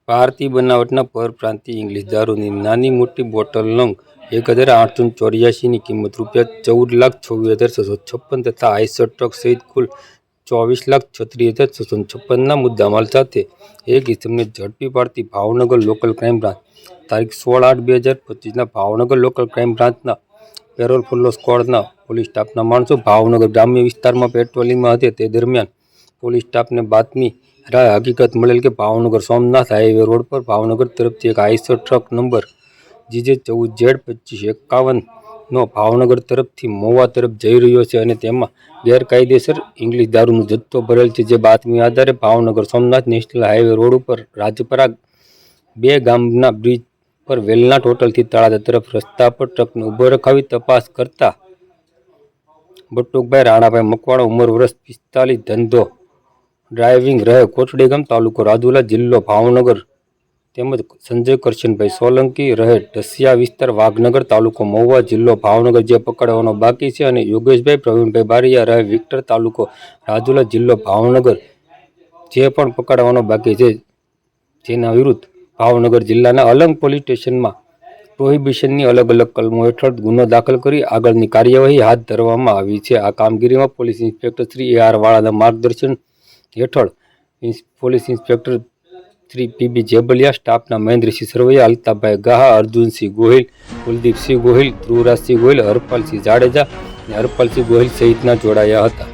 ભારતીય બનાવટના પરપ્રાંતીય ઇંગ્લિશ દારૂની નાની મોટી બોટલ નંગ 1884ની કિંમત ₹14,26,656 તથા આઈસર ટ્રક સહિત કુલ ₹24,36,656ના મુદ્દામાલ સાથે એક ઇસમને ઝડપી પાડતી ભાવનગર લોકલ ક્રાઇમ બ્રાન્ચ તારીખ 16/8/2025ના ભાવનગર લોકલ ક્રાઇમ બ્રાન્ચના પેરોલ ફોલો સ્ક્વોડના પોલીસ સ્ટાફના માણસો ભાવનગર ગ્રામ્ય વિસ્તારમાં પેટ્રોલિંગમાં હતા. તે દરમિયાન પોલીસ સ્ટાફને બાતમી રાહે હકીકત મળેલ કે ભાવનગર સોમનાથ હાઈવે રોડ પર ભાવનગર તરફથી એક આઈસર ટ્રક નંબર GJ14Z2551નો ભાવનગર તરફથી મહુવા તરફ જઈ રહ્યો છે અને તેમાં ગેરકાયદેસર ઇંગ્લિશ દારૂનો જથ્થો ભરેલ છે. જે બાતમી આધારે Bhavnagar Somnath national highway road ઉપર રાજપરા 2 ગામના બ્રિજ પર વેલનાટ હોટલથી તળાજા તરફ રસ્તા પર ટ્રકને ઊભો રખાવી તપાસ કરતા બટુકભાઈ રાણાભાઈ મકવાણા ઉંમર વર્ષ 45 ધંધો ડ્રાઇવિંગ રહે કોટડી ગામ તાલુકો રાજુલા જિલ્લો ભાવનગર તેમજ સંજય કરશનભાઈ સોલંકી રહે ઢસિયા વિસ્તાર વાઘનગર તાલુકો મહુવા જિલ્લો ભાવનગર જે પકડવાનો બાકી છે અને યોગેશભાઈ પ્રવીણભાઈ બારિયા રહે વિક્ટર તાલુકો રાજુલા જિલ્લો ભાવનગર જે પણ પકડવાનો બાકી છે, જેના વિરુદ્ધ ભાવનગર જિલ્લાના અલંગ પોલીસ સ્ટેશનમાં પ્રોહિબિશનની અલગ અલગ કલમો હેઠળ ગુનો દાખલ કરી આગળની કાર્યવાહી હાથ ધરવામાં આવી છે. આ કામગીરીમાં પોલીસ ઇન્સ્પેક્ટર શ્રી AR વાળાના માર્ગદર્શન હેઠળ police inspector Shri PB Jebaliya, સ્ટાફના મહેન્દ્રસિંહ સરવૈયા, અલ્તાભાઈ ગાહા, અર્જુનસિંહ ગોહિલ, કુલદીપસિંહ ગોહિલ, ધ્રુવરાજસિંહ ગોહિલ, હરપાલસિંહ જાડેજા અને હરપાલસિંહ ગોહિલ સહિતના જોડાયા હતા.